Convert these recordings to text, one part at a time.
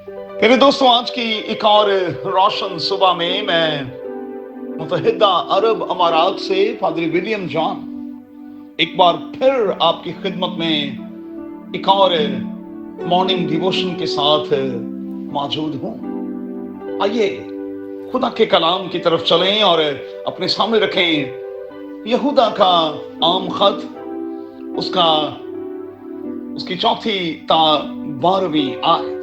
मेरे दोस्तों, आज की एक और रोशन सुबह में मैं मुतहिदा अरब अमारात से पादरी विलियम जॉन एक बार फिर आपकी खिदमत में एक और मॉर्निंग डिवोशन के साथ मौजूद हूं। आइए खुदा के कलाम की तरफ चलें और अपने सामने रखें यहूदा का आम खत, उसका उसकी चौथी ता 12वीं आयत।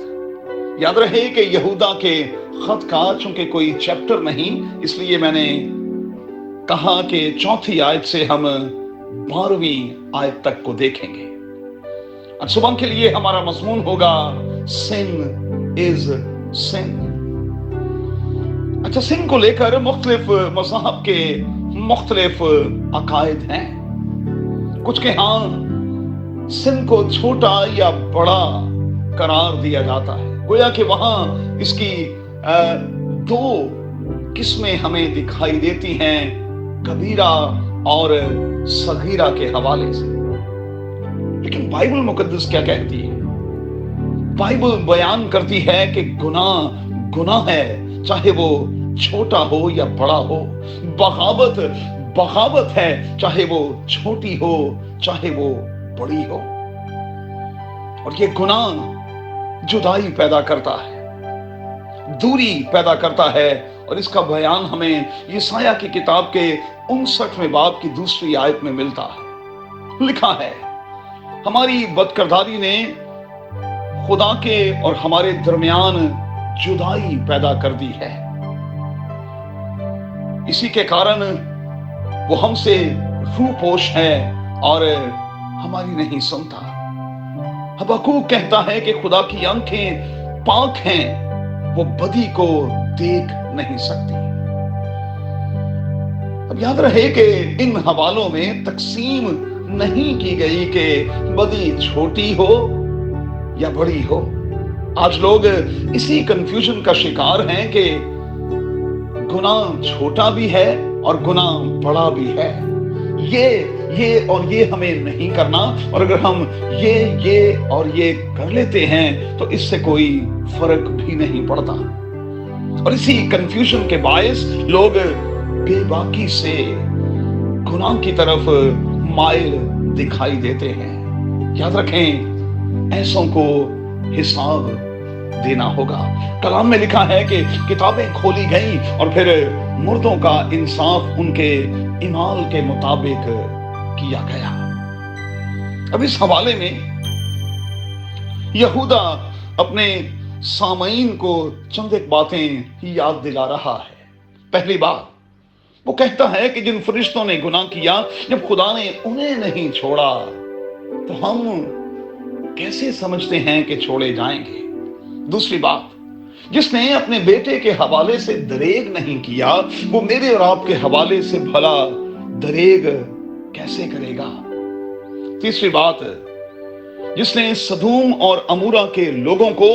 याद रहे कि यहूदा के खत का चूंकि कोई चैप्टर नहीं, इसलिए मैंने कहा कि चौथी आयत से हम 12वीं आयत तक को देखेंगे। आज सुबह के लिए हमारा मजमून होगा सिन इज सिन। अच्छा, सिन को लेकर मुख्तलिफ मज़हब के मुख्तलिफ अकायद हैं। कुछ के यहां सिन को छोटा या बड़ा करार दिया जाता है, गोया कि वहां इसकी दो किस्में हमें दिखाई देती हैं, कबीरा और सगीरा के हवाले से। लेकिन बाइबल मुकद्दस क्या कहती है? बाइबल बयान करती है कि गुनाह गुनाह है, चाहे वो छोटा हो या बड़ा हो। बगावत बगावत है, चाहे वो छोटी हो चाहे वो बड़ी हो। और ये गुनाह जुदाई पैदा करता है, दूरी पैदा करता है। और इसका बयान हमें यशायाह की किताब के 59वें बाब की 2री आयत में मिलता है। लिखा है, हमारी बदकिरदारी ने खुदा के और हमारे दरमियान जुदाई पैदा कर दी है, इसी के कारण वो हमसे रूपोश है और हमारी नहीं सुनता। हबक्कूक कहता है कि खुदा की आंखें पाक हैं, वो बदी को देख नहीं सकती। अब याद रहे कि इन हवालों में तकसीम नहीं की गई कि बदी छोटी हो या बड़ी हो। आज लोग इसी कंफ्यूजन का शिकार हैं कि गुनाह छोटा भी है और गुनाह बड़ा भी है। ये और ये हमें नहीं करना, और अगर हम ये और ये कर लेते हैं तो इससे कोई फर्क भी नहीं पड़ता। और इसी कंफ्यूजन के बायस लोग बेबाकी से गुनाह की तरफ माइल दिखाई देते हैं। याद रखें, ऐसों को हिसाब देना होगा। कलाम में लिखा है कि किताबें खोली गई और फिर मुर्दों का इंसाफ उनके इमाल के मुताबिक किया गया। अब इस हवाले में यहूदा अपने सामईन को चंद एक बातें याद दिला रहा है। पहली बात, वो कहता है कि जिन फरिश्तों ने गुनाह किया, जब खुदा ने उन्हें नहीं छोड़ा तो हम कैसे समझते हैं कि छोड़े जाएंगे। दूसरी बात, जिसने अपने बेटे के हवाले से दरेग नहीं किया, वो मेरे और आपके हवाले से भला दरेग कैसे करेगा। तीसरी बात, जिसने सदूम और अमूरा के लोगों को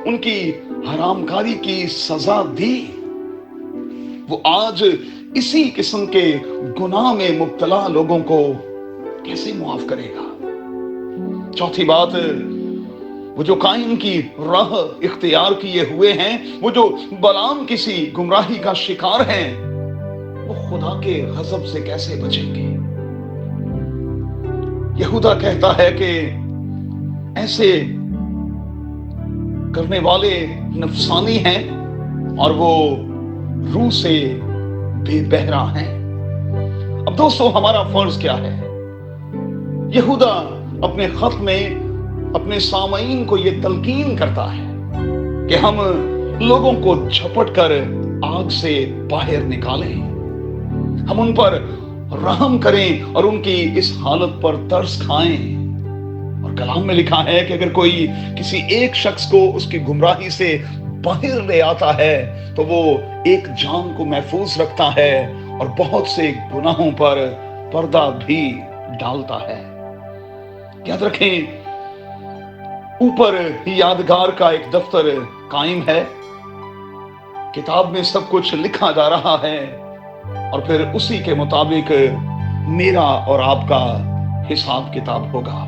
उनकी हरामकारी की सजा दी, वो आज इसी किस्म के गुनाह में मुब्तला लोगों को कैसे मुआफ करेगा। चौथी बात, वो जो काइन की राह इख्तियार किए हुए हैं, वो जो बलाम किसी गुमराही का शिकार हैं, वो खुदा के गजब से कैसे बचेंगे। यहूदा कहता है कि ऐसे करने वाले नफसानी हैं और वो रूह से बेबहरा हैं। अब दोस्तों, हमारा फर्ज क्या है? यहूदा अपने खत में अपने सामईन को यह तलकीन करता है कि हम लोगों को झपट कर आग से बाहर निकालें, हम उन पर रहम करें और उनकी इस हालत पर तरस खाएं। और कलाम में लिखा है कि अगर कोई किसी एक शख्स को उसकी गुमराही से बाहर ले आता है तो वो एक जान को महफूज रखता है और बहुत से गुनाहों पर पर्दा भी डालता है। याद रखें, ऊपर यादगार का एक दफ्तर कायम है, किताब में सब कुछ लिखा जा रहा है और फिर उसी के मुताबिक मेरा और आपका हिसाब किताब होगा।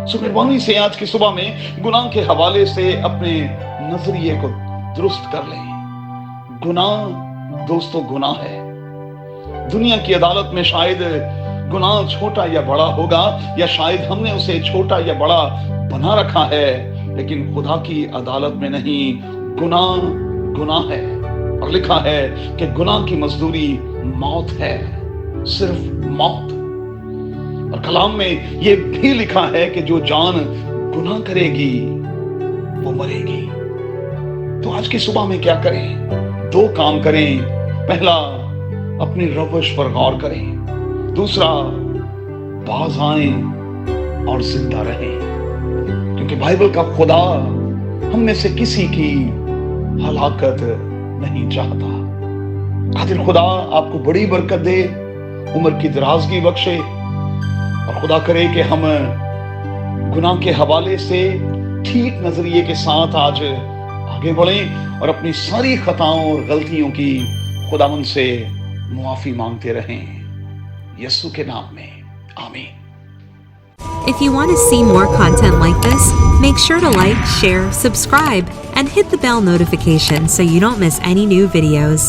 सो मेहरबानी से आज की सुबह में गुनाह के हवाले से अपने नजरिए को दुरुस्त कर लें। गुनाह दोस्तों गुनाह है। दुनिया की अदालत में शायद गुनाह छोटा या बड़ा होगा, या शायद हमने उसे छोटा या बड़ा बना रखा है, लेकिन खुदा की अदालत में नहीं। गुनाह गुनाह है, और लिखा है कि गुनाह की मजदूरी मौत है, सिर्फ मौत। और कलाम में यह भी लिखा है कि जो जान गुनाह करेगी वो मरेगी। तो आज की सुबह में क्या करें? 2 काम करें। पहला, अपनी रवश पर गौर करें। दूसरा, बाज आएं और जिंदा रहें, क्योंकि बाइबल का खुदा हम में से किसी की हलाकत नहीं चाहता। कादिर खुदा आपको बड़ी बरकत दे, उम्र की दराजगी बख्शे, और खुदा करे कि हम गुनाह के हवाले से ठीक नजरिए के साथ आज आगे बढ़ें और अपनी सारी खताओं और गलतियों की खुदावंद से मुआफी मांगते रहें, यीशु के नाम में, आमीन। If you want to see more content like this, make sure to like, share, subscribe, and hit the bell notification so you don't miss any new videos.